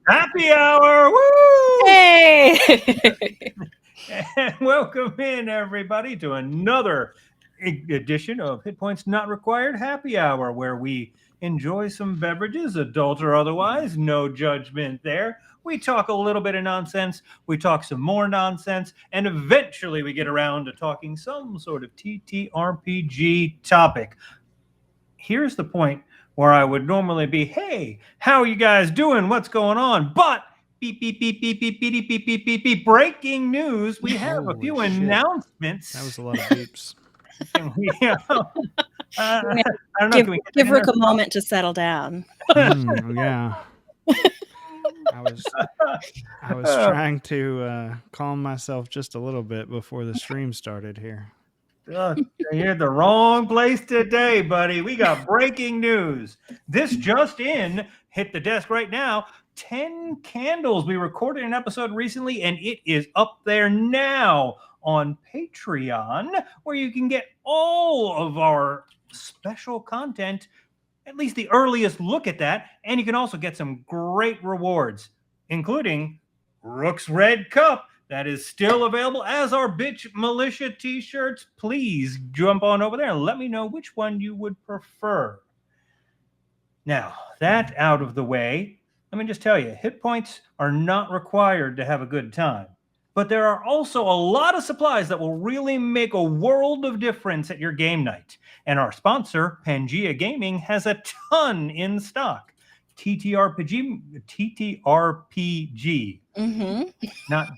Happy hour! Woo! Hey! And welcome in, everybody, to another edition of Hit Points Not Required Happy Hour, where we enjoy some beverages, adult or otherwise, no judgment there. We talk a little bit of nonsense, we talk some more nonsense, and eventually we get around to talking some sort of TTRPG topic. Here's the point where I would normally be, hey, how are you guys doing? What's going on? But beep, beep, beep, beep, beep, beep, beep, beep, beep, beep, breaking news. We have a few Holy shit. announcements. That was a lot of beeps. Can we, I don't know. give Can we get give that in Rook there? a moment to settle down. Yeah. I was trying to calm myself just a little bit before the stream started here. You're in the wrong place today, buddy. We got breaking news. This just in, hit the desk right now. 10 Candles. We recorded an episode recently, and it is up there now on Patreon, where you can get all of our special content, at least the earliest look at that, and you can also get some great rewards, including Rook's Red Cup. That is still available as our Bitch Militia t-shirts. Please jump on over there and let me know which one you would prefer. Now, that out of the way, let me just tell you, hit points are not required to have a good time. But there are also a lot of supplies that will really make a world of difference at your game night. And our sponsor, Pangea Gaming, has a ton in stock. TTRPG, not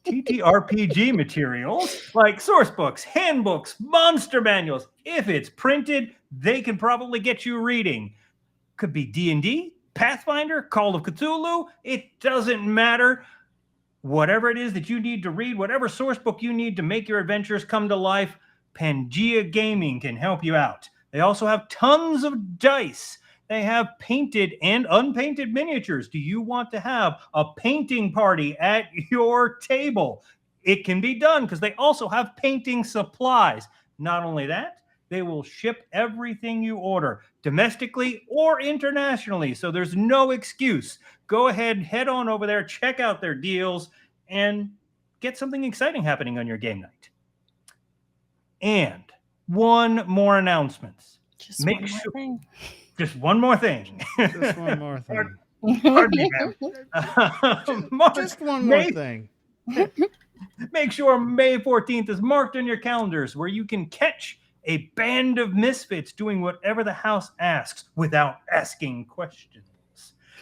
TTRPG materials like source books, handbooks, monster manuals. If it's printed, they can probably get you reading. Could be D&D, Pathfinder, Call of Cthulhu. It doesn't matter. Whatever it is that you need to read, whatever source book you need to make your adventures come to life, Pangea Gaming can help you out. They also have tons of dice. They have painted and unpainted miniatures. Do you want to have a painting party at your table? It can be done because they also have painting supplies. Not only that, they will ship everything you order, domestically or internationally. So there's no excuse. Go ahead, head on over there, check out their deals, and get something exciting happening on your game night. And one more announcement. Just one more thing. Just one more thing. Just one more thing. Pardon me, ma'am. Just one more thing. Make sure May 14th is marked on your calendars where you can catch a band of misfits doing whatever the house asks without asking questions.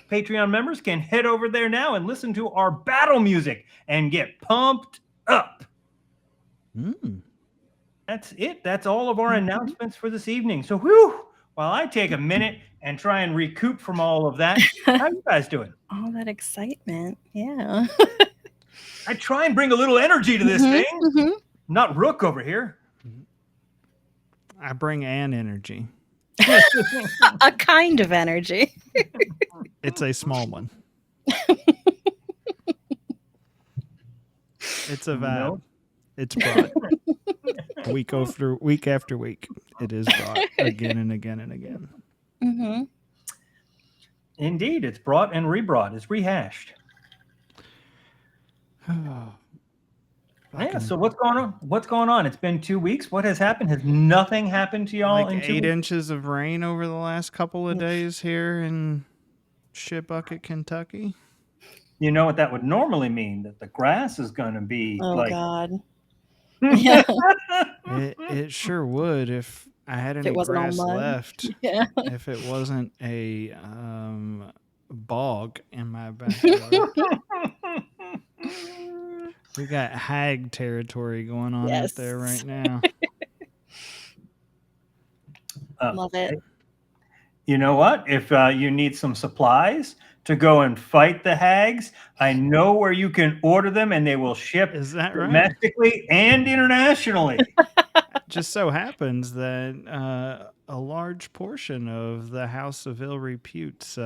Patreon members can head over there now and listen to our battle music and get pumped up. That's it. That's all of our announcements for this evening. So, while I take a minute and try and recoup from all of that, how you guys doing? All that excitement. Yeah. I try and bring a little energy to this thing. Not Rook over here. I bring an energy. A kind of energy. It's a small one. It's a vibe. No. It's brought. Week after week. It is brought again and again and again. Indeed, it's brought and rebrought. It's rehashed. Yeah, so what's going on? What's going on? It's been 2 weeks. What has happened? Has nothing happened to y'all in 2 8 weeks? inches of rain over the last couple of days here in Shitbucket, Kentucky. You know what that would normally mean? That the grass is going to be God. Yeah. It sure would if I had any grass left. Yeah. If it wasn't a bog in my backyard. We got hag territory going on out there right now. Love it. You know what? If you need some supplies to go and fight the hags, I know where you can order them, and they will ship domestically and internationally. Just so happens that a large portion of the House of Ill Repute's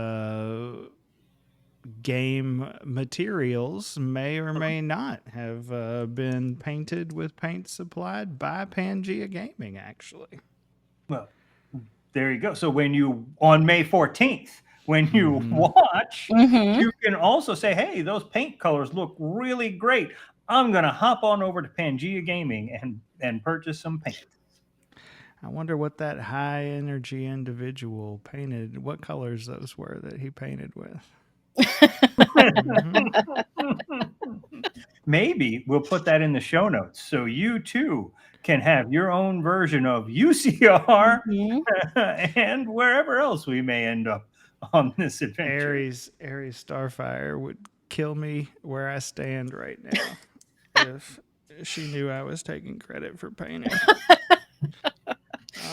game materials may or may not have been painted with paint supplied by Pangea Gaming, actually. Well, there you go. So when you, on May 14th, when you Mhm. watch, Mhm. you can also say, hey, those paint colors look really great. I'm going to hop on over to Pangea Gaming and purchase some paint. I wonder what that high energy individual painted, what colors those were that he painted with. Mhm. Maybe we'll put that in the show notes so you too can have your own version of UCR Mhm. Mm-hmm. and wherever else we may end up on this adventure. Aries Starfire would kill me where I stand right now if she knew I was taking credit for painting.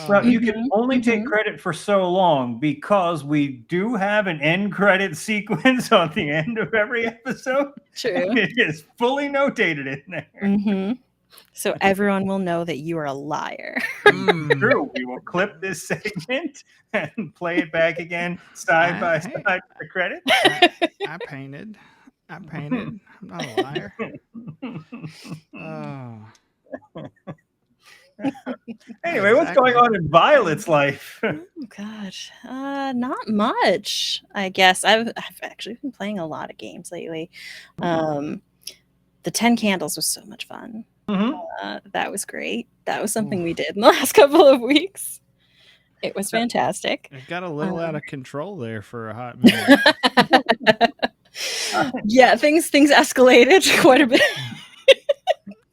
Well, you can Mhm. only take Mhm. credit for so long because we do have an end credit sequence on the end of every episode. True. It is fully notated in there. Mhm. So everyone will know that you are a liar. Mm. True. We will clip this segment and play it back again side by Hey, side with the credit. I painted. I'm not a liar. Oh, Anyway, what's going on in Violet's life? Oh gosh, not much. I guess I've actually been playing a lot of games lately. The 10 Candles was so much fun. Mhm. That was great. That was something we did in the last couple of weeks. It was fantastic. It got a little out of control there for a hot minute. Yeah, things escalated quite a bit.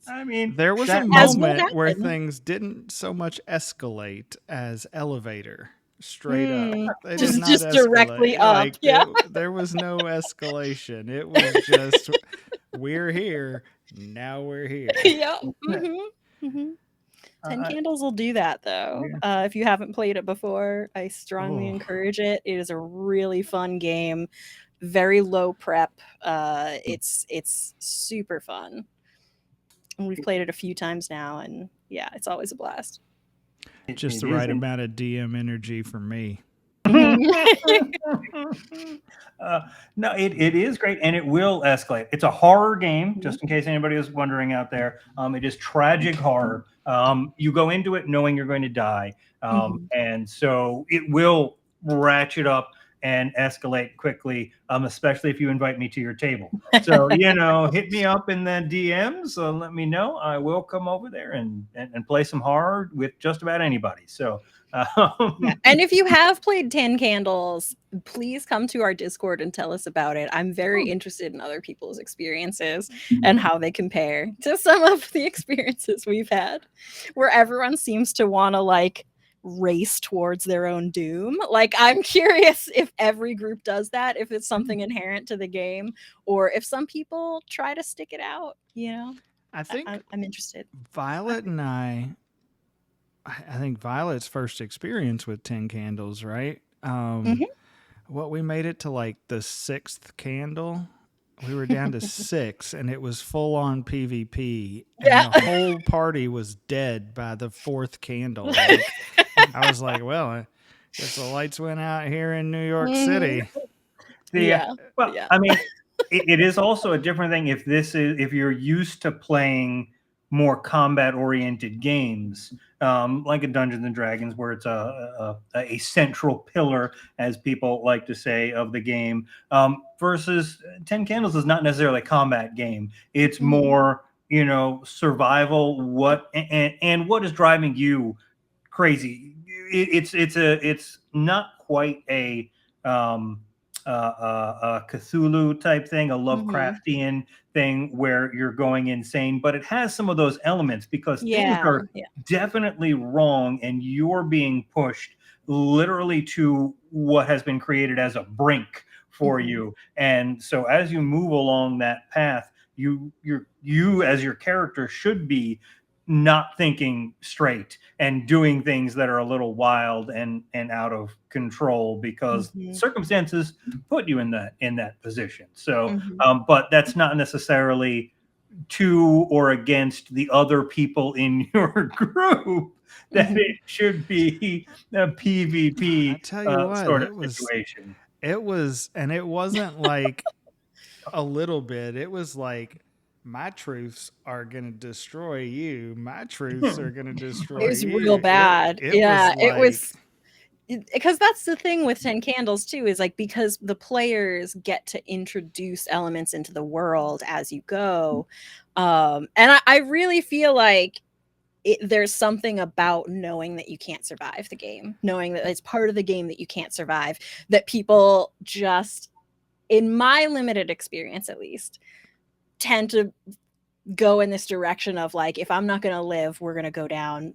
I mean, There was a that As will moment where happen. things didn't so much escalate as elevator. Straight up, they did Just not directly escalate. up. Like Yeah. there was no escalation. It was just we're here now. We're here. Yeah. Hmm. 10 I- Candles will do that though. Yeah. If you haven't played it before, I strongly Oh. encourage it. It is a really fun game, very low prep. It's super fun. And we've played it a few times now, and yeah, it's always a blast. Just it the is right in- amount of DM energy for me. No, it is great and it will escalate. It's a horror game, just in case anybody is wondering out there. It is tragic horror. You go into it knowing you're going to die, and so it will ratchet up and escalate quickly, especially if you invite me to your table. So, hit me up in the DMs. Let me know. I will come over there and play some horror with just about anybody. So, Yeah. And if you have played 10 Candles, please come to our Discord and tell us about it. I'm very interested in other people's experiences and how they compare to some of the experiences we've had, where everyone seems to want to like race towards their own doom. Like, I'm curious if every group does that, if it's something inherent to the game, or if some people try to stick it out, I think I'm interested. Violet and I think Violet's first experience with 10 Candles, right? What we made it to like the 6th candle. We were down to 6 and it was full on PvP and Yeah. the whole party was dead by the 4th candle. Like, I was like, well, I guess the lights went out here in New York City. Well, Yeah. I mean, it is also a different thing if you're used to playing more combat oriented games, like a Dungeons and Dragons, where it's a central pillar, as people like to say, of the game. Versus 10 Candles is not necessarily a combat game. It's more, survival. And what is driving you crazy? It's not quite a Cthulhu type thing, a Lovecraftian thing where you're going insane, but it has some of those elements because things are definitely wrong and you're being pushed literally to what has been created as a brink for you. And so as you move along that path, you as your character should be not thinking straight and doing things that are a little wild and out of control because circumstances put you in that position. So but that's not necessarily to or against the other people in your group that it should be a PvP I tell you what, sort of situation. It was, and it wasn't like a little bit. It was like, my truths are going to destroy you. My truths are going to destroy It was you. real bad. It was like, because that's the thing with 10 Candles too, is like, because the players get to introduce elements into the world as you go. And I really feel like there's something about knowing that you can't survive the game, knowing that it's part of the game that you can't survive, that people just, in my limited experience at least, tend to go in this direction of like, if I'm not going to live, we're going to go down,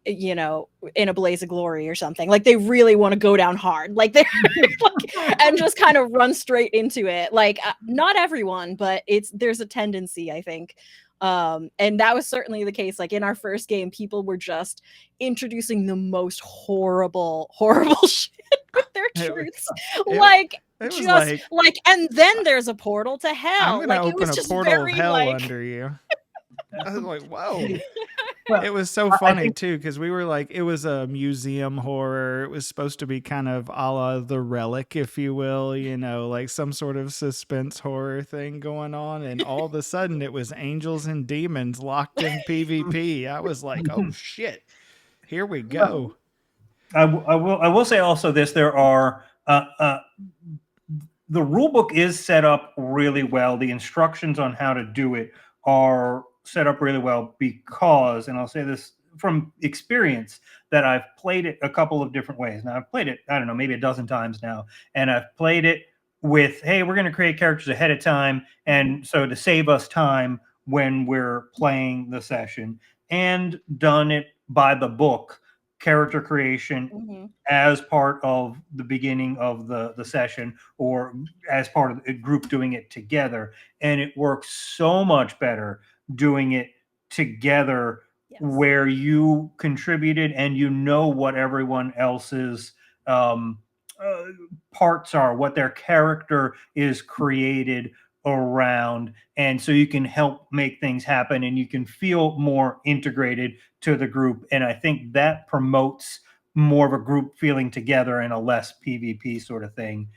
you know, in a blaze of glory or something. Like they really want to go down hard, like they're like, and just kind of run straight into it. Like not everyone, but there's a tendency, I think. And that was certainly the case. Like in our first game, people were just introducing the most horrible shit with their truths. And then there's a portal to hell. I'm gonna like open a portal of hell under you. I was like, whoa. Well, it was so funny too, because we were like, it was a museum horror. It was supposed to be kind of a la The Relic, if you will, you know, like some sort of suspense horror thing going on. And all of a sudden it was angels and demons locked in PvP. I was like, oh shit, here we go. I will say also this: there are the rule book is set up really well. The instructions on how to do it are set up really well because, and I'll say this from experience, that I've played it a couple of different ways. Now I've played it, I don't know, maybe a dozen times now, and I've played it with, hey, we're going to create characters ahead of time, and so to save us time when we're playing the session, and done it by the book, character creation as part of the beginning of the session, or as part of a group doing it together. And it works so much better doing it together, where you contributed and you know what everyone else's parts are, what their character is created around, and so you can help make things happen and you can feel more integrated to the group. And I think that promotes more of a group feeling together and a less PvP sort of thing,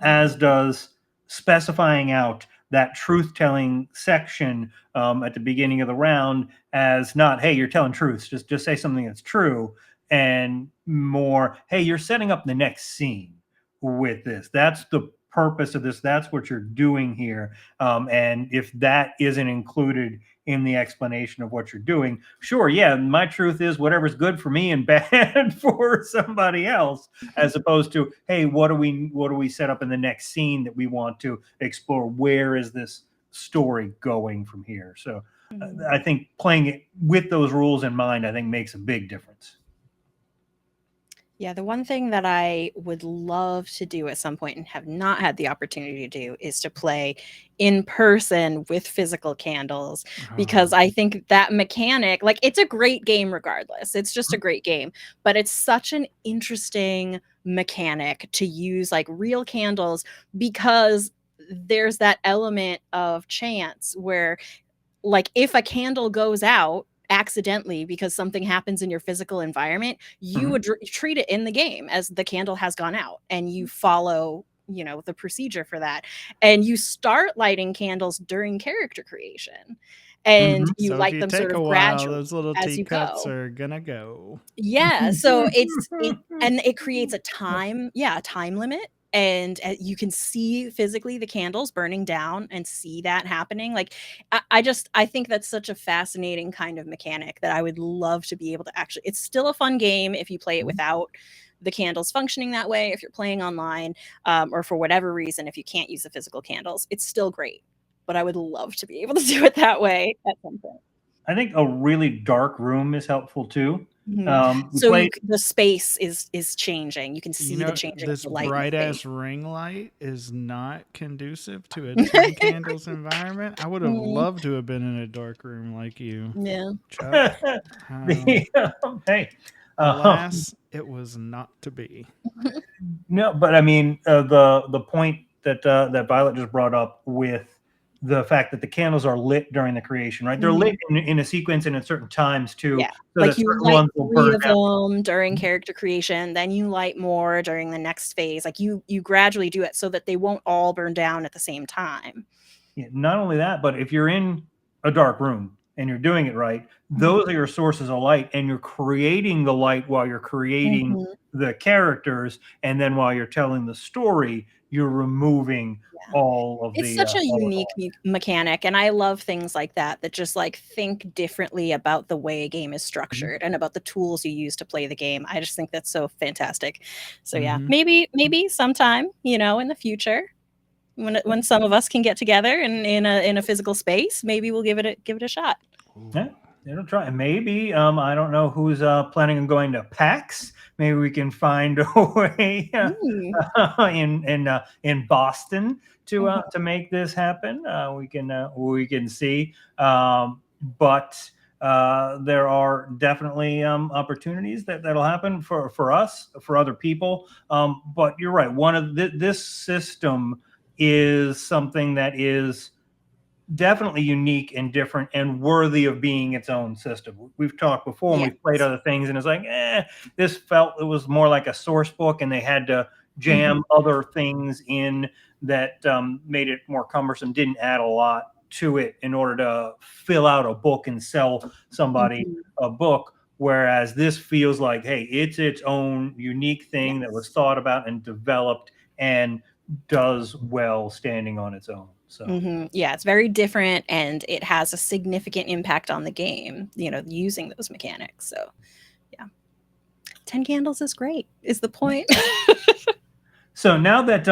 as does specifying out that truth-telling section at the beginning of the round as not, hey, you're telling truths, just say something that's true, and more, hey, you're setting up the next scene with this. That's the purpose of this. That's what you're doing here. And if that isn't included in the explanation of what you're doing, sure, yeah, my truth is whatever's good for me and bad for somebody else, as opposed to, hey, what do we set up in the next scene that we want to explore? Where is this story going from here? So I think playing it with those rules in mind, I think, makes a big difference. Yeah, the one thing that I would love to do at some point and have not had the opportunity to do is to play in person with physical candles, because I think that mechanic, like, it's a great game regardless. It's just a great game, but it's such an interesting mechanic to use like real candles, because there's that element of chance where, like, if a candle goes out accidentally because something happens in your physical environment, you would treat it in the game as the candle has gone out, and you follow, you know, the procedure for that, and you start lighting candles during character creation, and you So light if you them take sort of a while, gradually those little as you teacups go. are gonna go. Yeah, so it creates a time limit, and you can see physically the candles burning down and see that happening. Like, I think that's such a fascinating kind of mechanic that I would love to be able to actually. It's still a fun game if you play it without the candles functioning that way. If you're playing online, or for whatever reason, if you can't use the physical candles, it's still great. But I would love to be able to do it that way at some point. I think a really dark room is helpful too. So the space is changing. You can see the changing of this the light. Bright ass ring light is not conducive to a 10 candles environment. I would have loved to have been in a dark room like you. Yeah. Chuck. Hey, alas, it was not to be. No, but I mean, the point that that Violet just brought up with the fact that the candles are lit during the creation, right? They're lit in a sequence and at certain times too. Yeah, so like that you certain light ones will 3 burn of out. them during character creation, then you light more during the next phase. Like you gradually do it so that they won't all burn down at the same time. Yeah, not only that, but if you're in a dark room and you're doing it right, those are your sources of light, and you're creating the light while you're creating the characters, and then while you're telling the story, you're removing all of It's the such a all of unique mechanic, and I love things like that just like think differently about the way a game is structured and about the tools you use to play the game. I just think that's so fantastic. So yeah, maybe sometime, you know, in the future, when some of us can get together in a physical space, maybe we'll give it a shot. Yeah, it'll try. Maybe I don't know who's planning on going to PAX. Maybe we can find a way in Boston to make this happen. We can see, but there are definitely opportunities that'll happen for us, for other people. But you're right. One of this system is something that is definitely unique and different and worthy of being its own system. We've talked before and we've played other things, and it's like, this felt it was more like a source book, and they had to jam other things in that made it more cumbersome, didn't add a lot to it in order to fill out a book and sell somebody a book. Whereas this feels like, hey, it's its own unique thing that was thought about and developed and does well standing on its own. So yeah, it's very different, and it has a significant impact on the game, you know, using those mechanics. So yeah, 10 Candles is great, is the point. So now that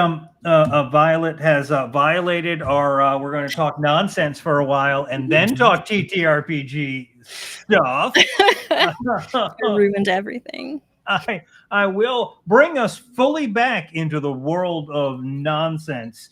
Violet has violated our, we're going to talk nonsense for a while and then talk TTRPG stuff. Ruined everything. I will bring us fully back into the world of nonsense,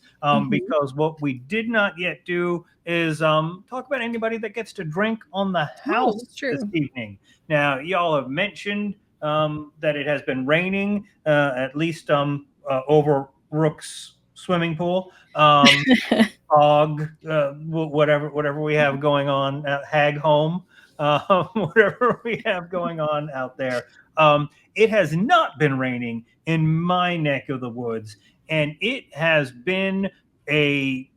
because what we did not yet do is talk about anybody that gets to drink on the house this evening. Now, y'all have mentioned that it has been raining, at least over Rook's swimming pool, Hog, whatever we have going on at Hag Home, whatever we have going on out there. It has not been raining in my neck of the woods, and it has been a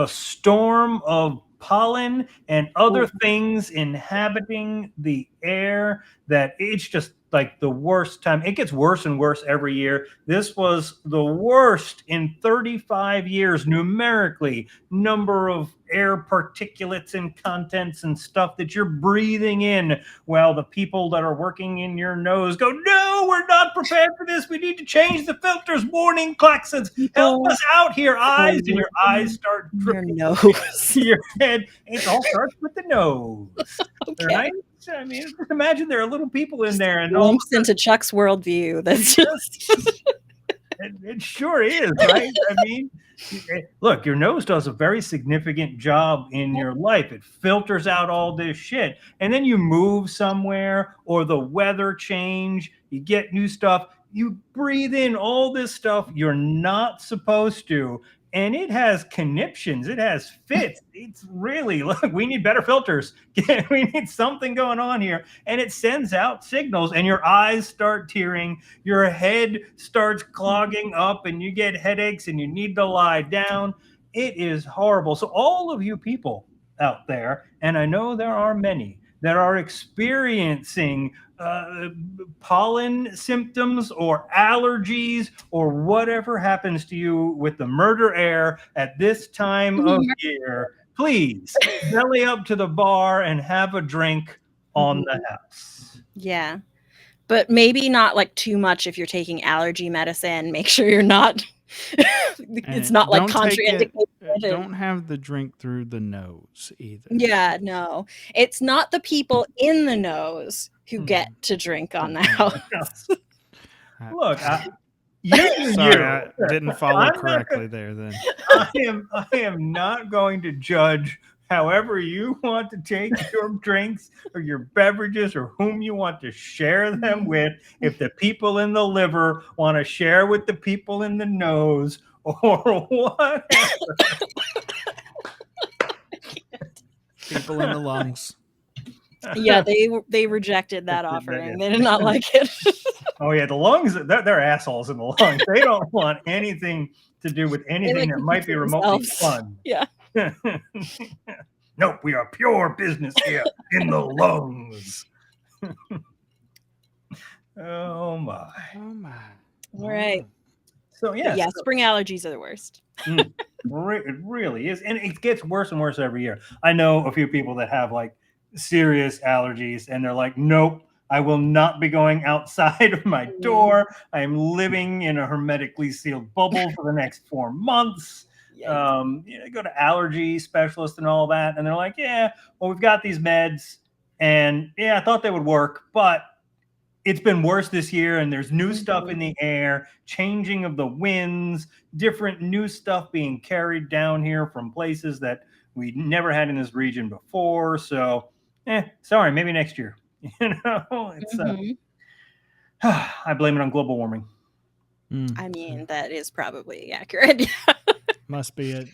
storm of pollen and other things inhabiting the air that it's just like the worst time. It gets worse and worse every year. This was the worst in 35 years numerically, number of air particulates and contents and stuff that you're breathing in, while the people that are working in your nose go, no, we're not prepared for this. We need to change the filters. Warning klaxons. Help us out here, eyes. And your eyes start dripping. Your nose. Your head. It all starts with the nose. Right? I mean, just imagine there are little people in there, and glimpse into Chuck's worldview. That's just it sure is, right? I mean, look, your nose does a very significant job in your life. It filters out all this shit, and then you move somewhere, or the weather change, you get new stuff, you breathe in all this stuff you're not supposed to. And it has conniptions. It has fits. It's really, look, we need better filters. We need something going on here. And it sends out signals, and your eyes start tearing. Your head starts clogging up, and you get headaches, and you need to lie down. It is horrible. So all of you people out there, and I know there are many that are experiencing pollen symptoms or allergies or whatever happens to you with the murder air at this time of year, please belly up to the bar and have a drink on the house. Yeah, but maybe not like too much if you're taking allergy medicine. Make sure you're not it's not like contraindicated. Don't have the drink through the nose either. Yeah, no. It's not the people in the nose who get to drink on the house. Look, sorry, I didn't follow correctly there then. I am not going to judge however you want to take your drinks or your beverages or whom you want to share them with. If the people in the liver want to share with the people in the nose or whatever. People in the lungs. Yeah, they rejected that offering. They did not like it. Oh yeah, the lungs, they're assholes in the lungs. They don't want anything to do with anything that might be remotely fun. Yeah. Nope, we are pure business here in the lungs. Oh my. Oh my. All right. So But yes, yeah, spring allergies are the worst. it really is, and it gets worse and worse every year. I know a few people that have like serious allergies, and they're like, "Nope, I will not be going outside of my door. I am living in a hermetically sealed bubble for the next 4 months." Go to allergy specialists and all that, and they're like, "Yeah, well, we've got these meds, and yeah, I thought they would work, but it's been worse this year, and there's new stuff in the air, changing of the winds, different new stuff being carried down here from places that we never had in this region before. So, sorry, maybe next year." It's I blame it on global warming. I mean, that is probably accurate. Must be it.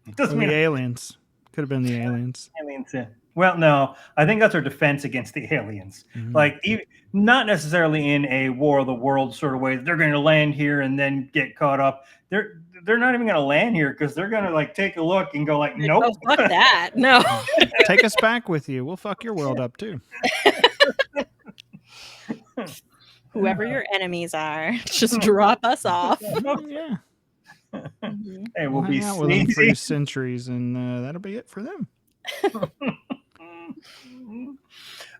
It Or doesn't mean the aliens. Could have been the aliens. aliens. Well, no, I think that's our defense against the aliens. Like, not necessarily in a War of the Worlds sort of way. They're going to land here and then get caught up. They're not even going to land here because they're going to like take a look and go like, nope. Oh, fuck that. No. Take us back with you. We'll fuck your world up too. Whoever your enemies are, just drop us off. Yeah. Hey, We'll we'll be hang out with them for sneezy. centuries, and that'll be it for them.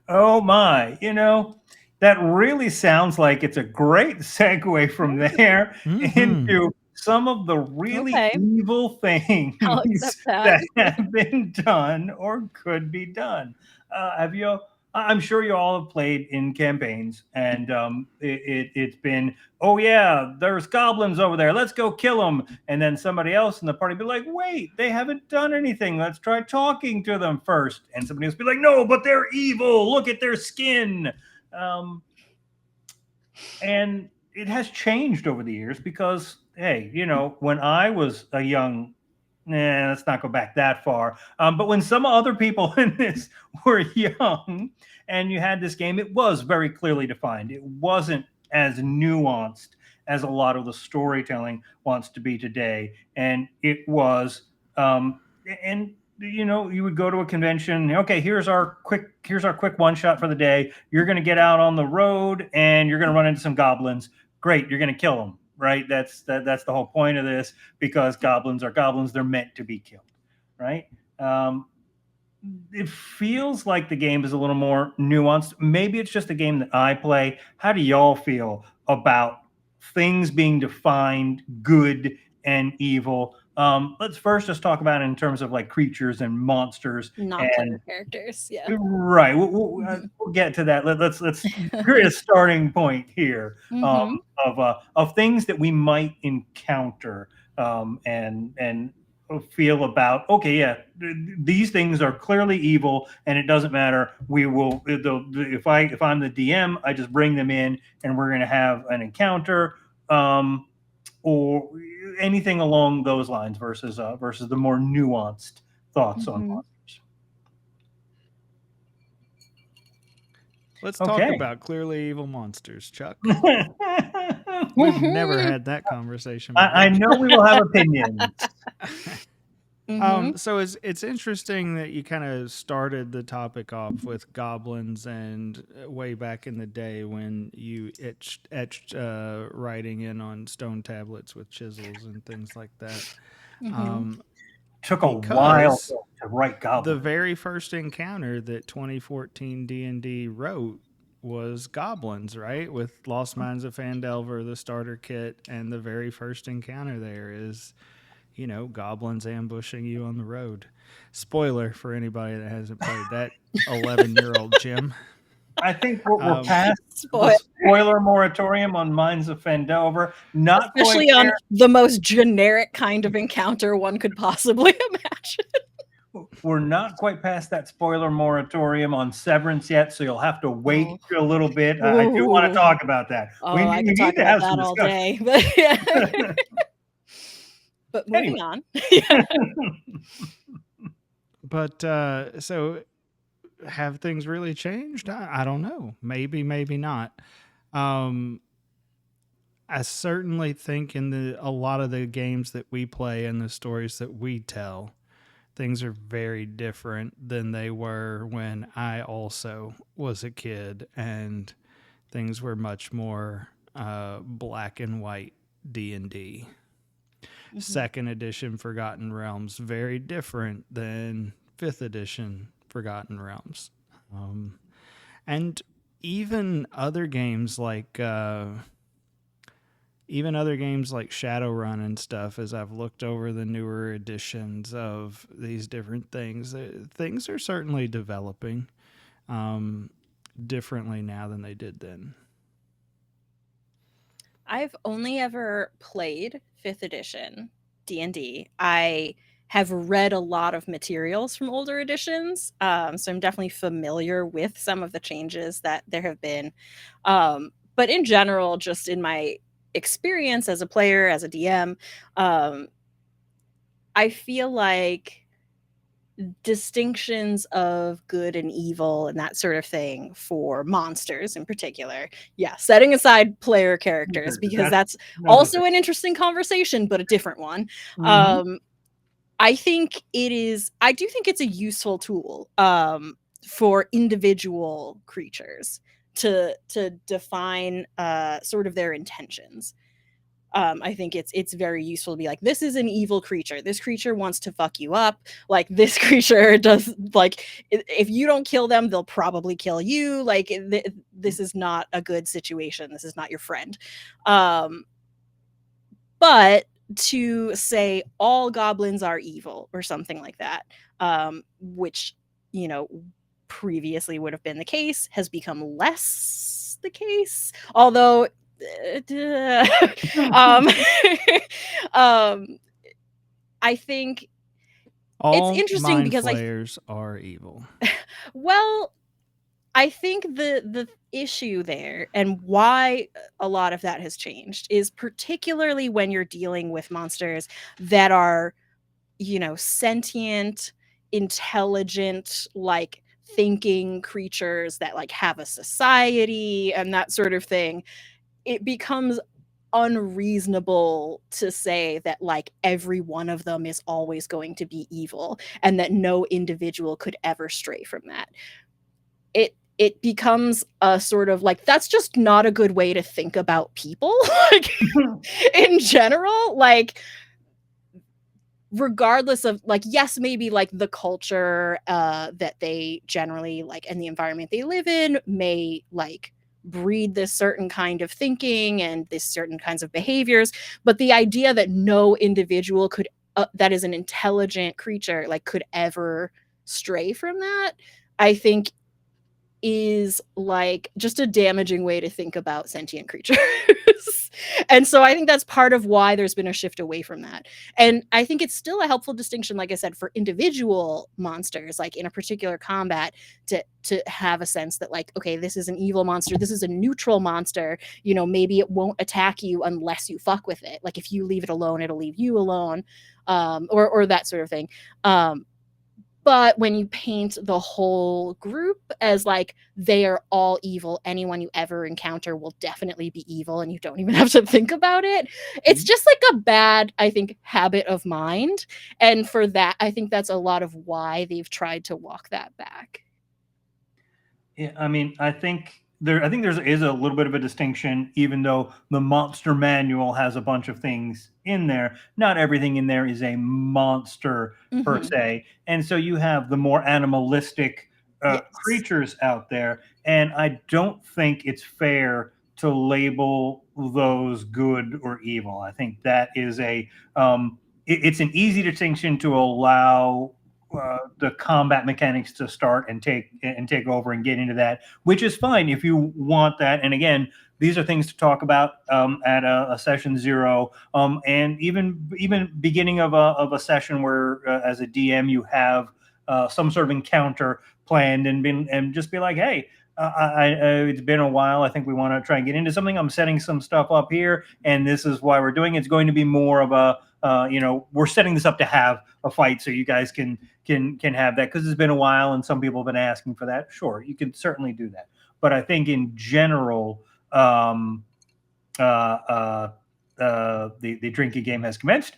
Oh my, that really sounds like it's a great segue from there into some of the really evil things I'll accept that. that have been done or could be done. I'm sure you all have played in campaigns, and it's been, oh yeah, there's goblins over there, let's go kill them. And then somebody else in the party be like, wait, they haven't done anything, let's try talking to them first. And somebody else be like, no, but they're evil, look at their skin. And it has changed over the years because, hey, when I was a young, let's not go back that far. But when some other people in this were young and you had this game, it was very clearly defined. It wasn't as nuanced as a lot of the storytelling wants to be today. And it was, you would go to a convention. Okay, here's our quick one shot for the day. You're going to get out on the road and you're going to run into some goblins. Great, you're going to kill them, right? That's the whole point of this, because goblins are goblins. They're meant to be killed, right? It feels like the game is a little more nuanced. Maybe it's just a game that I play. How do y'all feel about things being defined, good and evil? Let's first just talk about it in terms of like creatures and monsters, Non-player characters. Yeah. Right. We'll get to that. Let's create a starting point here of things that we might encounter and feel about. Okay, yeah, these things are clearly evil, and it doesn't matter. We will. If I'm the DM, I just bring them in, and we're going to have an encounter. Or anything along those lines versus the more nuanced thoughts on monsters. Let's talk about clearly evil monsters, Chuck. We've never had that conversation before. I know we will have opinions. So it's interesting that you kind of started the topic off with goblins, and way back in the day when you etched writing in on stone tablets with chisels and things like that. Took a while to write goblins. The very first encounter that 2014 D&D wrote was goblins, right? With Lost Mines of Phandelver, the starter kit, and the very first encounter there is, goblins ambushing you on the road. Spoiler for anybody that hasn't played that 11-year-old Jim. I think we're past the spoiler moratorium on Mines of Phandelver. Not especially on the most generic kind of encounter one could possibly imagine. We're not quite past that spoiler moratorium on Severance yet, so you'll have to wait a little bit. I do want to talk about that. I can talk about that all day. But, yeah. But moving on. But so have things really changed? I don't know. Maybe not. I certainly think in a lot of the games that we play and the stories that we tell, things are very different than they were when I also was a kid, and things were much more black and white D&D. Second edition Forgotten Realms, very different than 5th edition Forgotten Realms. And even other games like Shadowrun and stuff, as I've looked over the newer editions of these different things, things are certainly developing differently now than they did then. I've only ever played 5th edition D&D. I have read a lot of materials from older editions, so I'm definitely familiar with some of the changes that there have been. But in general, just in my experience as a player, as a DM, I feel like distinctions of good and evil and that sort of thing for monsters in particular. Yeah, setting aside player characters, because that's also an interesting conversation, but a different one. I think I do think it's a useful tool for individual creatures to define sort of their intentions. I think it's very useful to be like, this is an evil creature. This creature wants to fuck you up. Like, this creature does, like, if you don't kill them, they'll probably kill you. Like, this is not a good situation. This is not your friend. But to say all goblins are evil or something like that, which, you know, previously would have been the case, has become less the case. Although I think all it's interesting mind because flayers are evil. Well, I think the issue there and why a lot of that has changed is particularly when you're dealing with monsters that are, you know, sentient, intelligent, like thinking creatures that like have a society and that sort of thing. It becomes unreasonable to say that like every one of them is always going to be evil and that no individual could ever stray from that. It becomes a sort of like, that's just not a good way to think about people. Like, in general, like, regardless of like, yes, maybe like the culture that they generally like and the environment they live in may like breed this certain kind of thinking and this certain kinds of behaviors, but the idea that no individual could that is an intelligent creature like could ever stray from that, I think is like just a damaging way to think about sentient creatures. And so I think that's part of why there's been a shift away from that. And I think it's still a helpful distinction, like I said, for individual monsters, like in a particular combat, to have a sense that like, okay, this is an evil monster, this is a neutral monster, you know, maybe it won't attack you unless you fuck with it. Like if you leave it alone, it'll leave you alone, or that sort of thing. But when you paint the whole group as like they are all evil, anyone you ever encounter will definitely be evil and you don't even have to think about it. It's just like a bad, I think, habit of mind. And for that, I think that's a lot of why they've tried to walk that back. Yeah, I mean, I think there is a little bit of a distinction, even though the monster manual has a bunch of things in there. Not everything in there is a monster per se, and so you have the more animalistic Yes. creatures out there, and I don't think it's fair to label those good or evil. I think that is it's an easy distinction to allow the combat mechanics to start and take over and get into that, which is fine if you want that. And again, these are things to talk about at a session 0, and even beginning of a session where as a DM you have some sort of encounter planned and just be like, hey, it's been a while. I think we want to try and get into something. I'm setting some stuff up here, and this is why we're doing it. It's going to be more of a we're setting this up to have a fight, so you guys can have that because it's been a while, and some people have been asking for that. Sure, you can certainly do that, but I think in general, drinking game has commenced.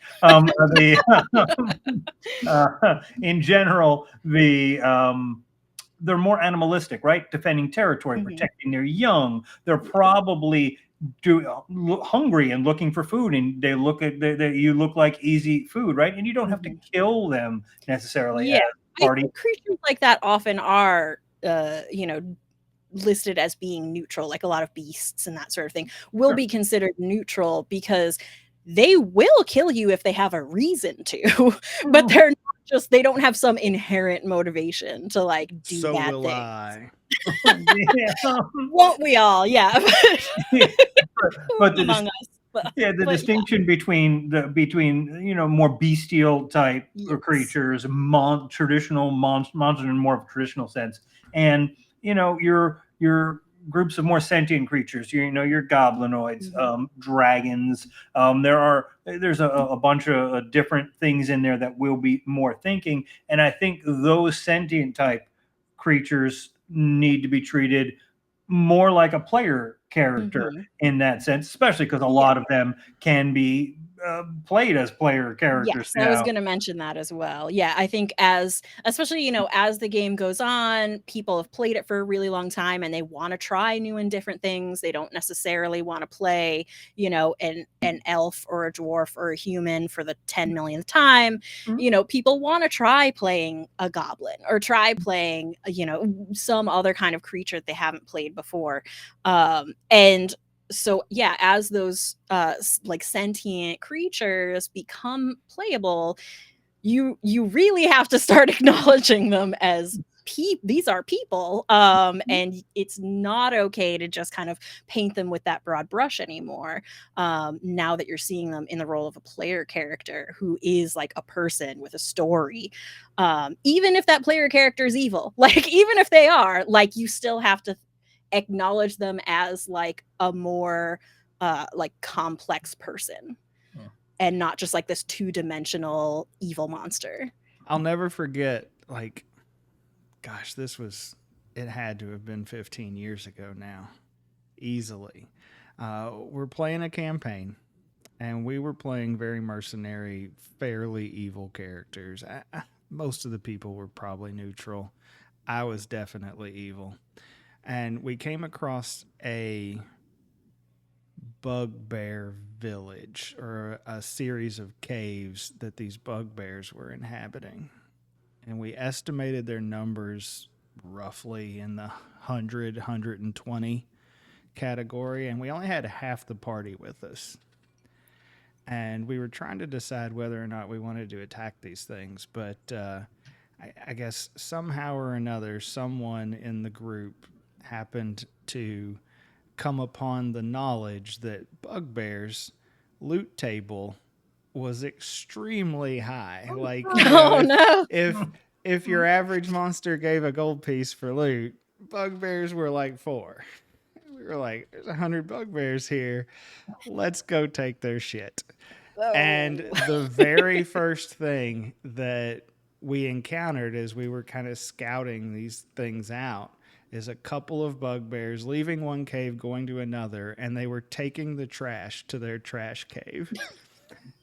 In general, they're more animalistic, right? Defending territory, protecting their young. They're probably hungry and looking for food, and they look at you look like easy food, right? And you don't have to kill them necessarily. Yeah, as I think creatures like that often are, listed as being neutral. Like a lot of beasts and that sort of thing will be considered neutral because they will kill you if they have a reason to, but they're not just, they don't have some inherent motivation to like do So bad will things. I. Won't we all? Yeah. But among us. the distinction between more bestial type creatures, traditional monster in more of a traditional sense, and your groups of more sentient creatures, your goblinoids, dragons. There's a bunch of different things in there that will be more thinking, and I think those sentient type creatures need to be treated more like a player character in that sense, especially because a lot of them can be played as player characters. Yes, I was going to mention that as well. Yeah, I think especially, as the game goes on, people have played it for a really long time and they want to try new and different things. They don't necessarily want to play, an elf or a dwarf or a human for the 10 millionth time. People want to try playing a goblin or try playing, some other kind of creature that they haven't played before. And so yeah, as those like sentient creatures become playable, you really have to start acknowledging them as these are people, and it's not okay to just kind of paint them with that broad brush anymore, now that you're seeing them in the role of a player character who is like a person with a story, even if that player character is evil, like even if they are, like you still have to acknowledge them as like a more like complex person and not just like this two-dimensional evil monster. I'll never forget, like, gosh, it had to have been 15 years ago now, easily. We're playing a campaign and we were playing very mercenary, fairly evil characters. Most of the people were probably neutral. I was definitely evil. And we came across a bugbear village, or a series of caves that these bugbears were inhabiting. And we estimated their numbers roughly in the 100, 120 category. And we only had half the party with us. And we were trying to decide whether or not we wanted to attack these things. But I guess somehow or another, someone in the group happened to come upon the knowledge that bugbear's loot table was extremely high. Like, if your average monster gave a gold piece for loot, bugbears were like 4. We were like, there's 100 bugbears here. Let's go take their shit. And the very first thing that we encountered as we were kind of scouting these things out is a couple of bugbears leaving one cave, going to another, and they were taking the trash to their trash cave.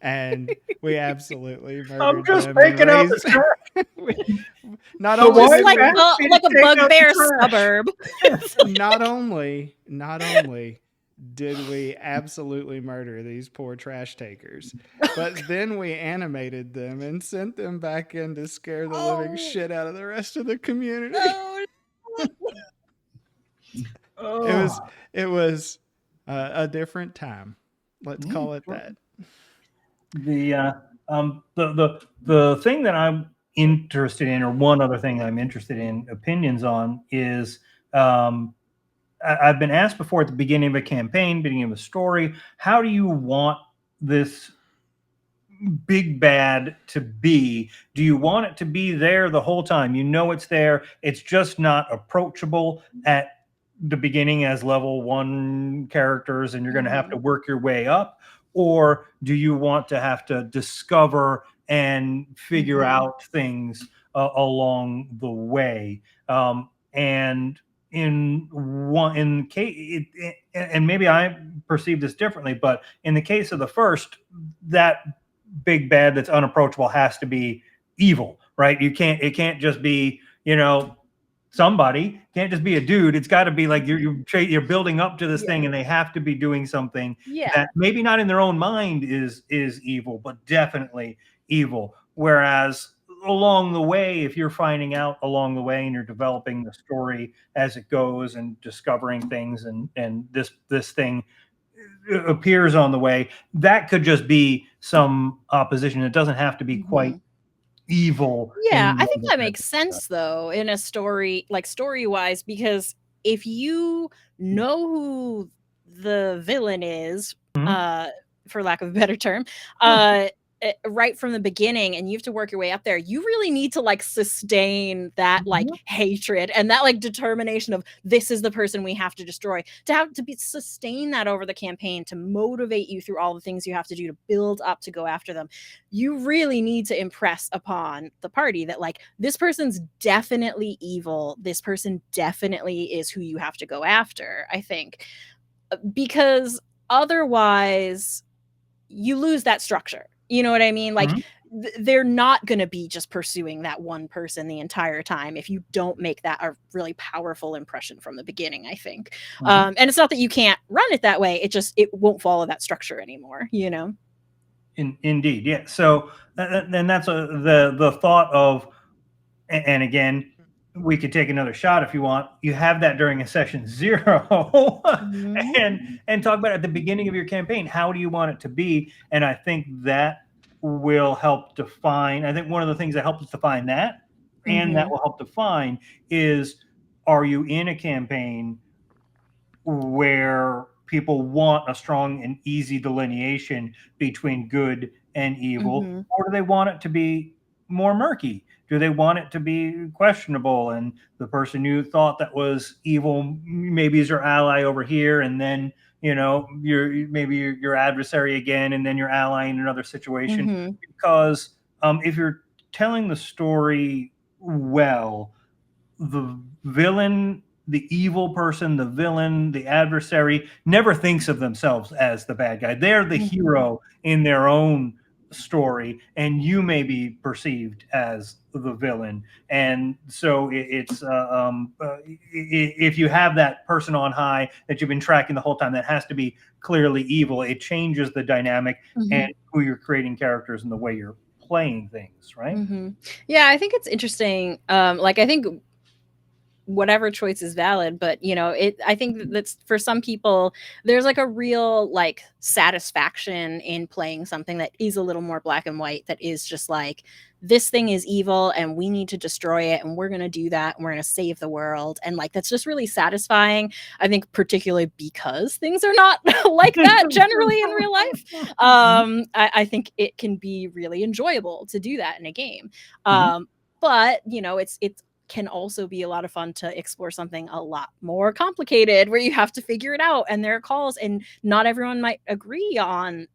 And we absolutely murdered I'm just them. taking out the trash. Not So only Just like a bugbear suburb. not only did we absolutely murder these poor trash takers, but then we animated them and sent them back in to scare the living shit out of the rest of the community. It was a different time. Let's call it that. The thing that I'm interested in, or one other thing I'm interested in opinions on, is I've been asked before at the beginning of a campaign, beginning of a story, how do you want this big bad to be? Do you want it to be there the whole time? You know it's there. It's just not approachable at the beginning as level 1 characters, and you're going to have to work your way up? Or do you want to have to discover and figure out things along the way? And and maybe I perceive this differently, but in the case of the first, that big bad that's unapproachable has to be evil, right? It can't just be, somebody. It can't just be a dude. It's got to be like you're building up to this thing, and they have to be doing something that maybe not in their own mind is evil, but definitely evil. Whereas along the way, if you're finding out along the way and you're developing the story as it goes and discovering things, and this thing appears on the way, that could just be some opposition. It doesn't have to be quite evil. Yeah, I think that makes sense though in a story, like story-wise, because if you know who the villain is, for lack of a better term, right from the beginning, and you have to work your way up there, you really need to like sustain that like hatred and that like determination of this is the person we have to destroy, to have to be sustain that over the campaign, to motivate you through all the things you have to do to build up to go after them. You really need to impress upon the party that like this person's definitely evil, this person definitely is who you have to go after, I think, because otherwise you lose that structure. You know what I mean? Like they're not going to be just pursuing that one person the entire time if you don't make that a really powerful impression from the beginning, I think. And it's not that you can't run it that way. It won't follow that structure anymore, Indeed. Yeah. So, and that's the thought of, and again, we could take another shot if you want. You have that during a session 0 and talk about it at the beginning of your campaign. How do you want it to be? And I think that will help define. I think one of the things that helps us define that, and that will help define, is, are you in a campaign where people want a strong and easy delineation between good and evil, or do they want it to be more murky? Do they want it to be questionable, and the person you thought that was evil maybe is your ally over here, and then you're your adversary again, and then your ally in another situation? Because if you're telling the story well, the villain, the evil person, the villain, the adversary never thinks of themselves as the bad guy. They're the hero in their own story, and you may be perceived as the villain. And so if you have that person on high that you've been tracking the whole time that has to be clearly evil, it changes the dynamic and who you're creating characters and the way you're playing things, right? Yeah, I think it's interesting. Like I think whatever choice is valid, but I think that's, for some people, there's like a real like satisfaction in playing something that is a little more black and white, that is just like, this thing is evil and we need to destroy it, and we're going to do that, and we're going to save the world, and like that's just really satisfying, I think, particularly because things are not like that generally in real life. I think it can be really enjoyable to do that in a game, but it's can also be a lot of fun to explore something a lot more complicated where you have to figure it out, and there are calls, and not everyone might agree on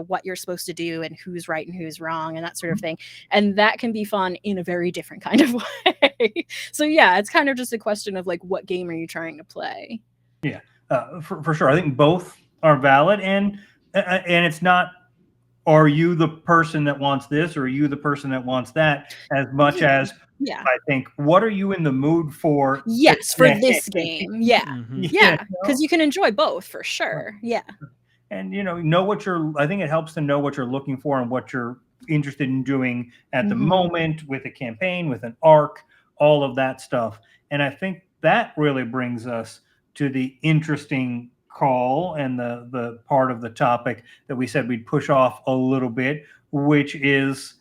what you're supposed to do and who's right and who's wrong and that sort of thing, and that can be fun in a very different kind of way. So yeah, it's kind of just a question of like, what game are you trying to play? Yeah, for sure. I think both are valid, and it's not, are you the person that wants this, or are you the person that wants that, as much as I think, what are you in the mood for? Yes, for this game. Yeah. Because you can enjoy both for sure. Yeah. And know what I think it helps to know what you're looking for and what you're interested in doing at the moment, with a campaign, with an arc, all of that stuff. And I think that really brings us to the interesting call and the part of the topic that we said we'd push off a little bit, which is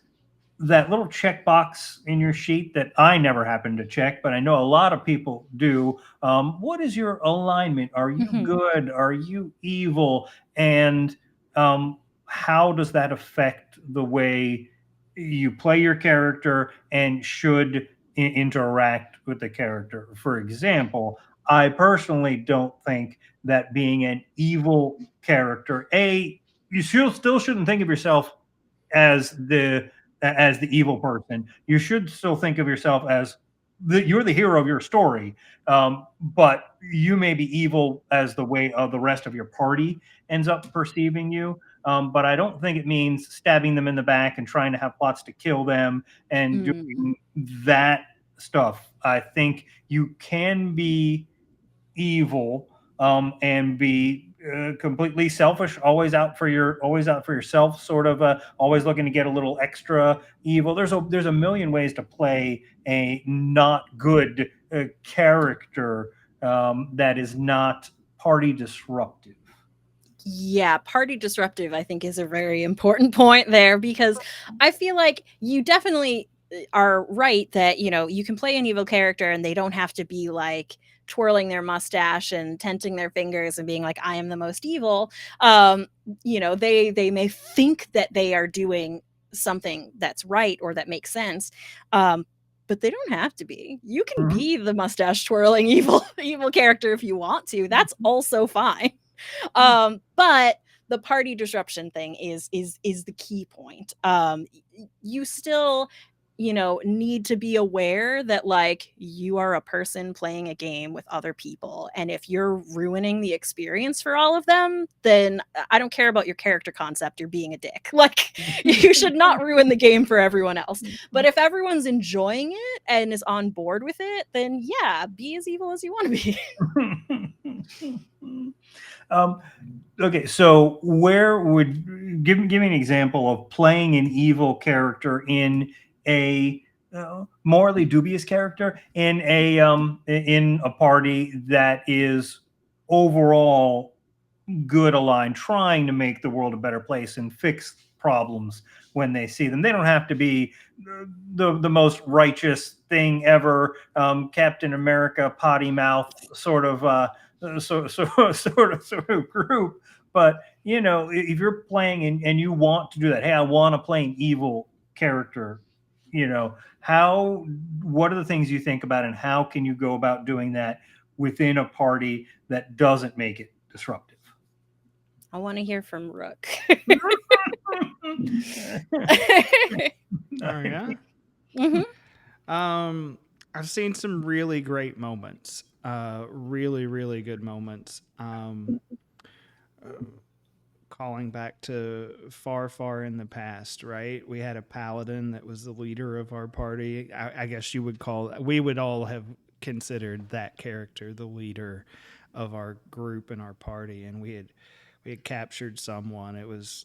that little checkbox in your sheet that I never happen to check, but I know a lot of people do. What is your alignment? Are you good? Are you evil? And how does that affect the way you play your character and should interact with the character? For example, I personally don't think that being an evil character, you still shouldn't think of yourself as the evil person. You should still think of yourself as you're the hero of your story, but you may be evil as the way of the rest of your party ends up perceiving you. But I don't think it means stabbing them in the back and trying to have plots to kill them and doing that stuff. I think you can be evil, and be completely selfish, always out for yourself, sort of always looking to get a little extra evil. There's a million ways to play a not good character, that is not party disruptive. Yeah, party disruptive, I think, is a very important point there, because I feel like you definitely are right that, you can play an evil character and they don't have to be like twirling their mustache and tenting their fingers and being like, I am the most evil. They may think that they are doing something that's right or that makes sense. But they don't have to be. You can be the mustache twirling evil character if you want to. That's also fine. But the party disruption thing is the key point. You still, need to be aware that like you are a person playing a game with other people, and if you're ruining the experience for all of them, then I don't care about your character concept, you're being a dick. Like you should not ruin the game for everyone else. But if everyone's enjoying it and is on board with it, then yeah, be as evil as you want to be. Okay, so where would give me an example of playing an evil character in a morally dubious character in a party that is overall good aligned, trying to make the world a better place and fix problems when they see them. They don't have to be the most righteous thing ever, Captain America potty mouth sort of sort of group. But if you're playing and you want to do that, hey, I want to play an evil character. What are the things you think about, and how can you go about doing that within a party that doesn't make it disruptive? I want to hear from Rook. Oh yeah. I've seen some really great moments. Really, really good moments. Calling back to far, far in the past, right? We had a paladin that was the leader of our party. I guess we would all have considered that character the leader of our group and our party, and we had captured someone. It was,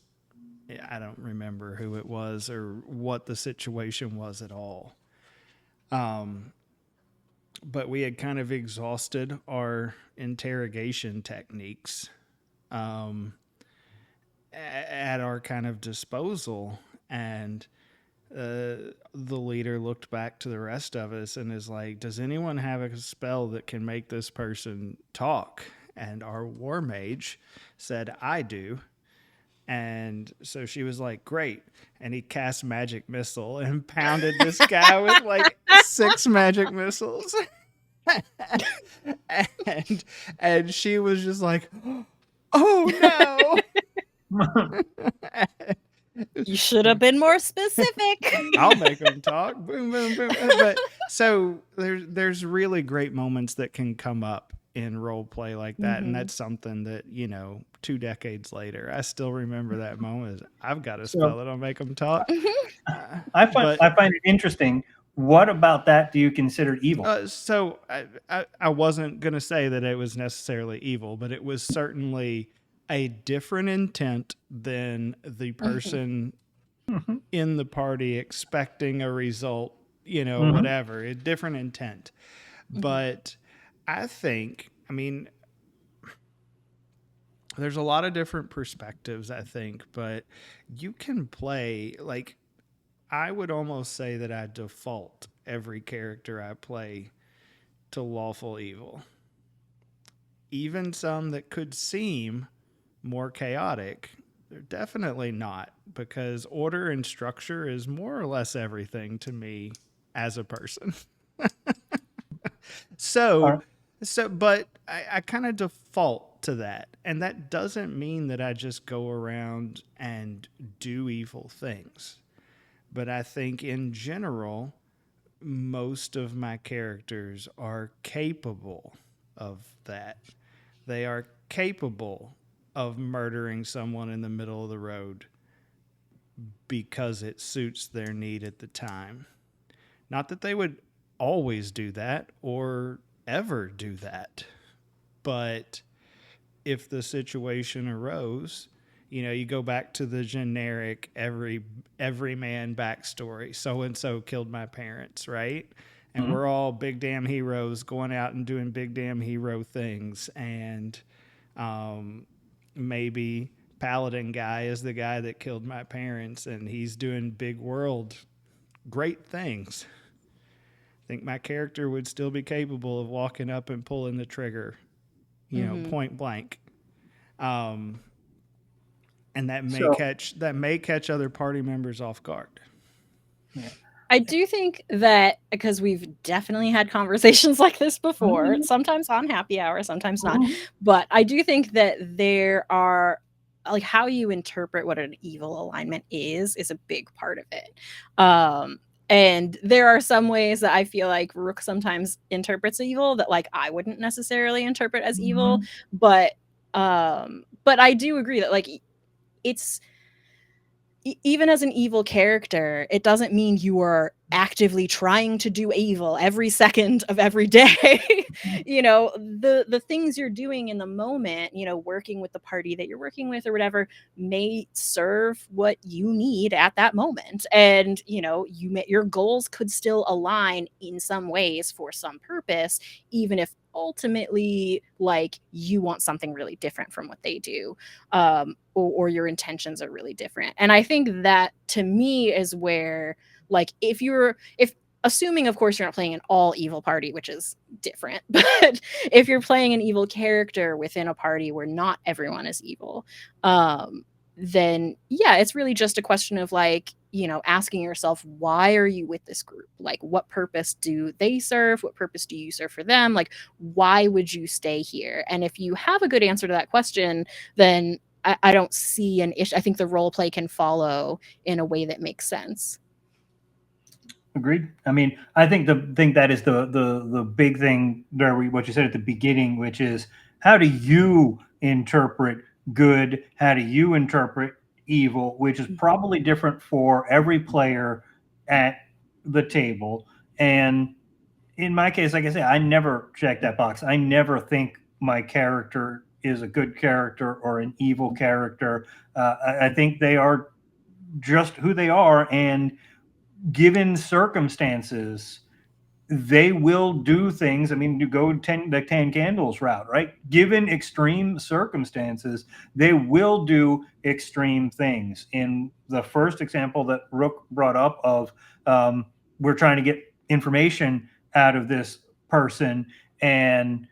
I don't remember who it was or what the situation was at all. But we had kind of exhausted our interrogation techniques at our kind of disposal, and the leader looked back to the rest of us and is like, does anyone have a spell that can make this person talk? And our war mage said, I do. And so she was like, great. And he cast magic missile and pounded this guy with like 6 magic missiles. and she was just like, oh no. You should have been more specific. I'll make them talk. Boom, boom, boom. But so there's really great moments that can come up in role play like that, and that's something that 2 decades later I still remember that moment. I've got a spell that'll make them talk. I find it interesting. What about that do you consider evil? So I wasn't gonna say that it was necessarily evil, but it was certainly a different intent than the person in the party expecting a result, whatever, a different intent. But I think, there's a lot of different perspectives, I think, but you can play, like, I would almost say that I default every character I play to lawful evil. Even some that could seem more chaotic, they're definitely not, because order and structure is more or less everything to me as a person. But I kind of default to that. And that doesn't mean that I just go around and do evil things. But I think in general, most of my characters are capable of that. They are capable of murdering someone in the middle of the road because it suits their need at the time. Not that they would always do that or ever do that, but if the situation arose, you go back to the generic every man backstory. So and so killed my parents, right? And we're all big damn heroes going out and doing big damn hero things. And maybe Paladin guy is the guy that killed my parents, and he's doing big world great things. I think my character would still be capable of walking up and pulling the trigger, point blank. And that may catch other party members off guard. Yeah. I do think that, because we've definitely had conversations like this before, sometimes on happy hour, sometimes not. But I do think that there are, like, how you interpret what an evil alignment is a big part of it. And there are some ways that I feel like Rook sometimes interprets evil that, like, I wouldn't necessarily interpret as evil. But I do agree that, like, it's, even as an evil character, it doesn't mean you are actively trying to do evil every second of every day. The things you're doing in the moment, working with the party that you're working with or whatever, may serve what you need at that moment. And, your goals could still align in some ways for some purpose, even if ultimately, like, you want something really different from what they do. Or your intentions are really different. And I think that, to me, is where, like, if assuming, of course, you're not playing an all evil party, which is different, but if you're playing an evil character within a party where not everyone is evil, then yeah, it's really just a question of, like, asking yourself, why are you with this group? Like, what purpose do they serve? What purpose do you serve for them? Like, why would you stay here? And if you have a good answer to that question, then I don't see an issue. I think the role play can follow in a way that makes sense. Agreed. I mean, I think that is the big thing there. What you said at the beginning, which is, how do you interpret good? How do you interpret evil? Which is probably different for every player at the table. And in my case, like I say, I never check that box. I never think my character is a good character or an evil character. I think they are just who they are, and given circumstances, they will do things. I mean, you go the 10 candles route, right? Given extreme circumstances, they will do extreme things. In the first example that Rook brought up of, we're trying to get information out of this person, and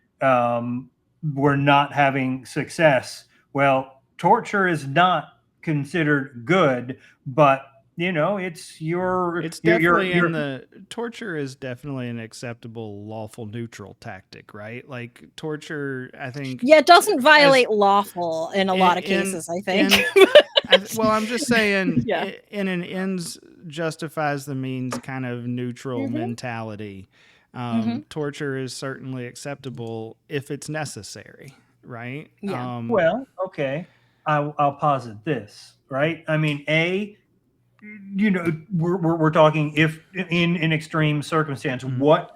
we're not having success. Well, torture is not considered good, but it's definitely in the torture is definitely an acceptable lawful neutral tactic, right? Like, torture, I think, it doesn't violate lawful in a lot of cases, I think. Well, I'm just saying, in an ends justifies the means kind of neutral mentality. Torture is certainly acceptable if it's necessary, right? Well, okay, I'll posit this, right? I mean, we're talking, if in an extreme circumstance,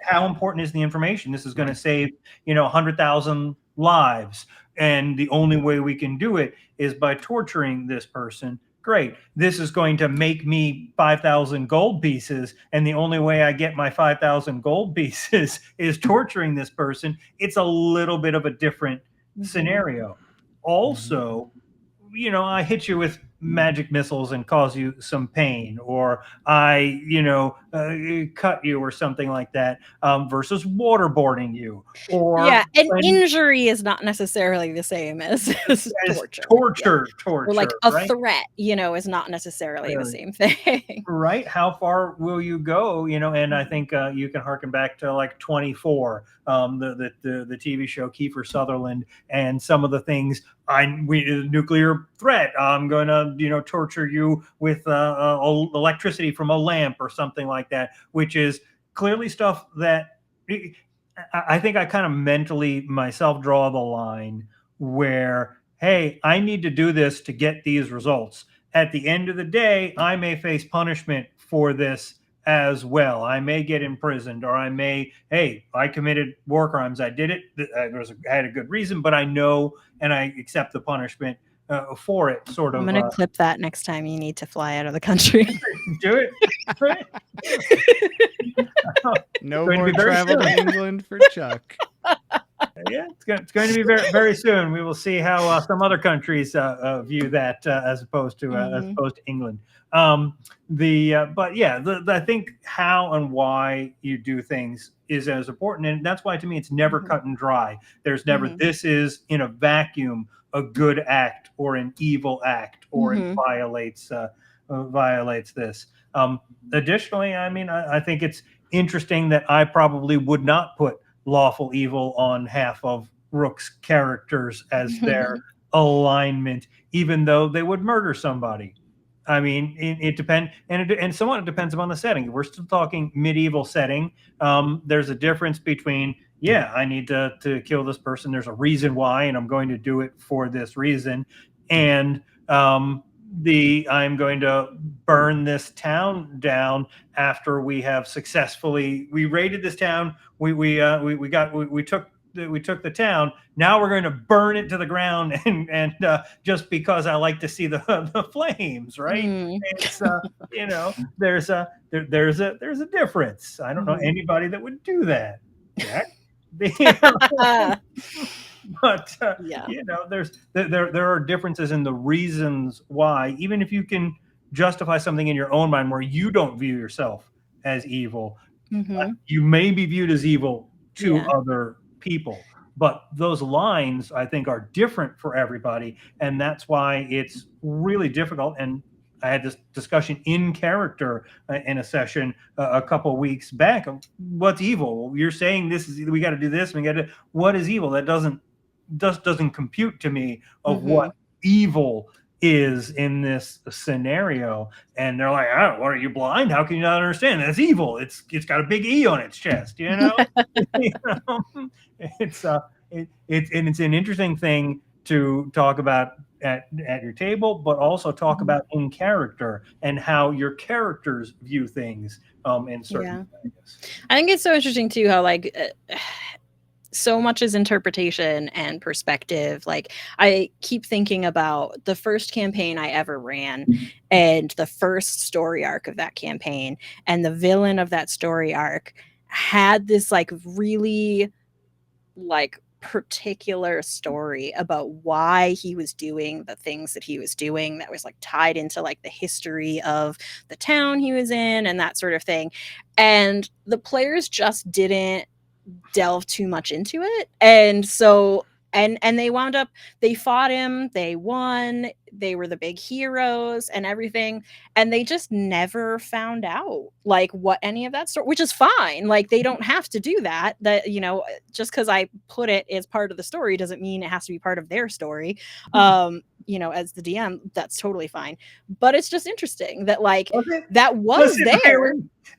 how important is the information? This is going to save 100,000 lives, and the only way we can do it is by torturing this person. Great. This is going to make me 5,000 gold pieces, and the only way I get my 5,000 gold pieces is torturing this person. It's a little bit of a different scenario. Also, I hit you with magic missiles and cause you some pain, or I, cut you or something like that, versus waterboarding you. Or an injury is not necessarily the same as torture. Torture, or like a threat, is not necessarily the same thing. Right? How far will you go? And I think you can harken back to, like, 24, the TV show Kiefer Sutherland, and some of the things. Nuclear threat. I'm going to torture you with electricity from a lamp or something like that, which is clearly stuff that I think I kind of mentally myself draw the line where, hey, I need to do this to get these results. At the end of the day, I may face punishment for this as well. I may get imprisoned, or I may, hey, I committed war crimes. I did it. I had a good reason, but I know and I accept the punishment for it. Sort of. I'm gonna clip that next time you need to fly out of the country. Do it. No more travel to England for Chuck. Yeah, it's going to be very, very soon. We will see how some other countries view that as opposed to England. But yeah, I think how and why you do things is as important, and that's why to me it's never cut and dry. There's never this is in a vacuum a good act or an evil act, or it violates this. Additionally, I mean, I think it's interesting that I probably would not put lawful evil on half of Rook's characters as their alignment, even though they would murder somebody. I mean, it depends, and somewhat it depends upon the setting. We're still talking medieval setting. There's a difference between, yeah, I need to kill this person. There's a reason why, and I'm going to do it for this reason. And I'm going to burn this town down after we have successfully raided this town. We took the town. Now we're going to burn it to the ground, and just because I like to see the flames, right? It's there's a difference. I don't know anybody that would do that. Jack? But there are differences in the reasons why, even if you can justify something in your own mind where you don't view yourself as evil, you may be viewed as evil to other people. But those lines, I think, are different for everybody, and that's why it's really difficult. And I had this discussion in character in a session a couple of weeks back. What's evil? You're saying this is, we got to do this. We got to. What is evil? That doesn't compute to me of what evil is in this scenario. And they're like, oh, what, are you blind? How can you not understand? That's evil. It's got a big E on its chest, you know? It's an interesting thing to talk about at your table, but also talk about in character and how your characters view things in certain areas. I think it's so interesting too how so much is interpretation and perspective. Like, I keep thinking about the first campaign I ever ran and the first story arc of that campaign, and the villain of that story arc had this really particular story about why he was doing the things that he was doing, that was tied into the history of the town he was in and that sort of thing. And the players just didn't delve too much into it, and so and they wound up, they fought him, they won, they were the big heroes and everything, and they just never found out what any of that story, which is fine. They don't have to do that just because I put it as part of the story doesn't mean it has to be part of their story. As the DM, that's totally fine, but it's just interesting that that was there.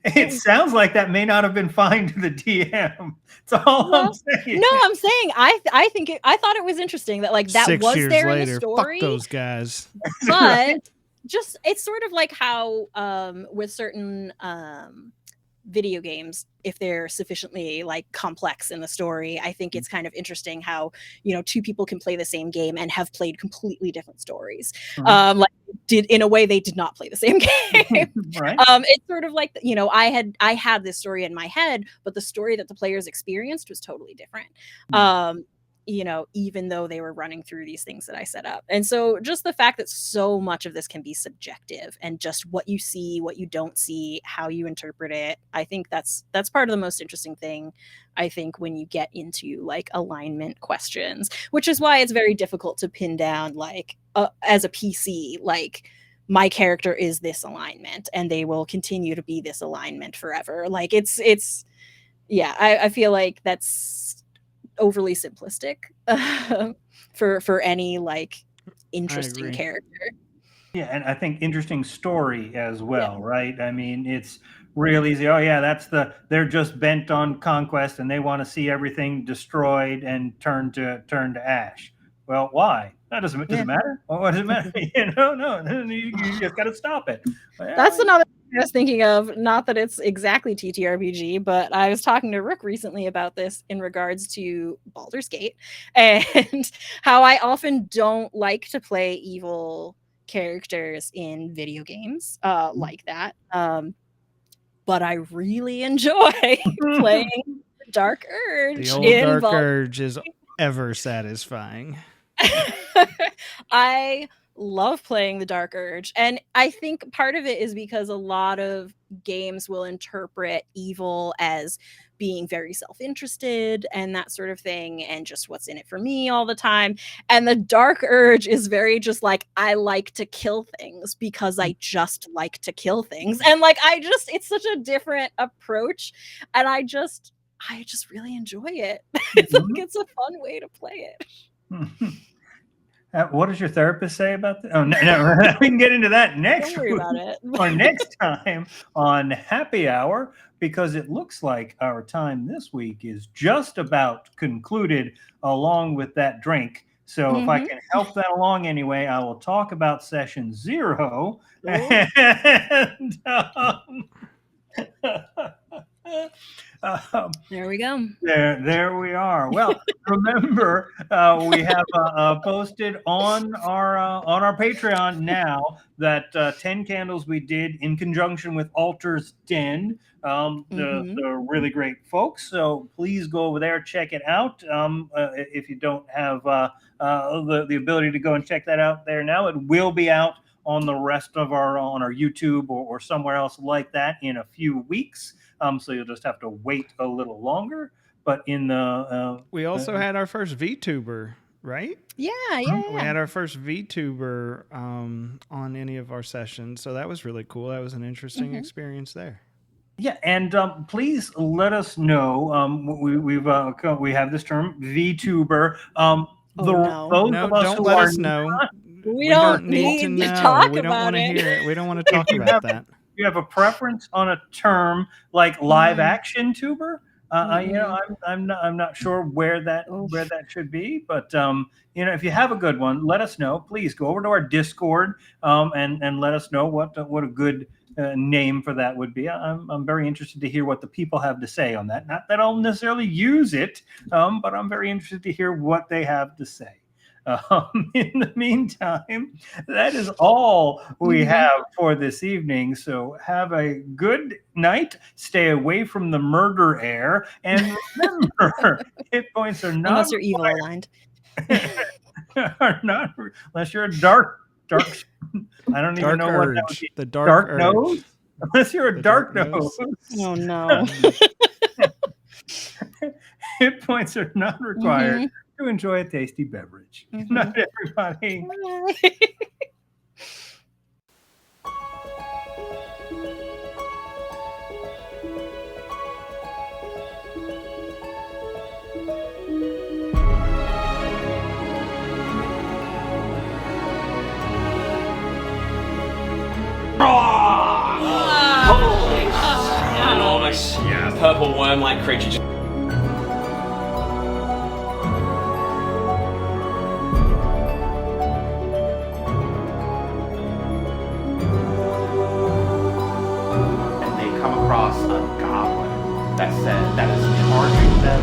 It sounds like that may not have been fine to the DM. That's all I'm saying. No, I'm saying I think I thought it was interesting that that 6 was years there later, in the story. fuck those guys. But just, it's sort of like how with certain video games, if they're sufficiently complex in the story, I think it's kind of interesting how two people can play the same game and have played completely different stories. In a way they did not play the same game. Right. It's sort of I had this story in my head, but the story that the players experienced was totally different. Even though they were running through these things that I set up. And so just the fact that so much of this can be subjective, and just what you see, what you don't see, how you interpret it, I think that's part of the most interesting thing, I think, when you get into alignment questions, which is why it's very difficult to pin down as a PC, my character is this alignment and they will continue to be this alignment forever. It's I feel like that's overly simplistic for any interesting character. Yeah, and I think interesting story as well, right? I mean, it's real easy. Oh yeah, they're just bent on conquest and they want to see everything destroyed and turned to ash. Well, why? That does it matter? Well, what does it matter? No, you just got to stop it. Well, That's another thing I was thinking of. Not that it's exactly TTRPG, but I was talking to Rook recently about this in regards to Baldur's Gate and how I often don't like to play evil characters in video games like that. But I really enjoy playing Dark Urge. The old in Dark Urge is ever satisfying. I love playing the Dark Urge. And I think part of it is because a lot of games will interpret evil as being very self-interested and that sort of thing, and just what's in it for me all the time. And the Dark Urge is very just like, I like to kill things because I just like to kill things. And like, it's such a different approach. And I just really enjoy it. It's like, it's a fun way to play it. What does your therapist say about that? Oh, no, we can get into that next Don't worry about it. or next time on Happy Hour, because it looks like our time this week is just about concluded along with that drink. So if I can help that along anyway, I will talk about session 0. And, there we go. There we are. Well, remember, we have posted on our Patreon now that 10 candles we did in conjunction with Altar's Den. The really great folks. So please go over there, check it out. If you don't have the ability to go and check that out there now, it will be out on the rest of on our YouTube or somewhere else like that in a few weeks. So you'll just have to wait a little longer. But in the we also had our first VTuber, right? Yeah. We had our first VTuber on any of our sessions, so that was really cool. That was an interesting experience there. Yeah, and please let us know. We have this term VTuber. Those of us don't who let are us know. We don't need to talk we don't about want to it. hear it. We don't want to talk about that. You have a preference on a term like live action tuber? I'm not sure where that should be, but if you have a good one, let us know. Please go over to our Discord and let us know what a good name for that would be. I'm very interested to hear what the people have to say on that. Not that I'll necessarily use it, but I'm very interested to hear what they have to say. In the meantime, that is all we have for this evening. So have a good night. Stay away from the murder air. And remember, hit points are not unless you're evil aligned. Are not unless you're a dark. I don't even know what that would be. The dark nose. Unless you're a dark nose. Oh no. Hit points are not required to enjoy a tasty beverage. Good night, everybody. Enormous purple worm-like creature just across a goblin that said that is charging them.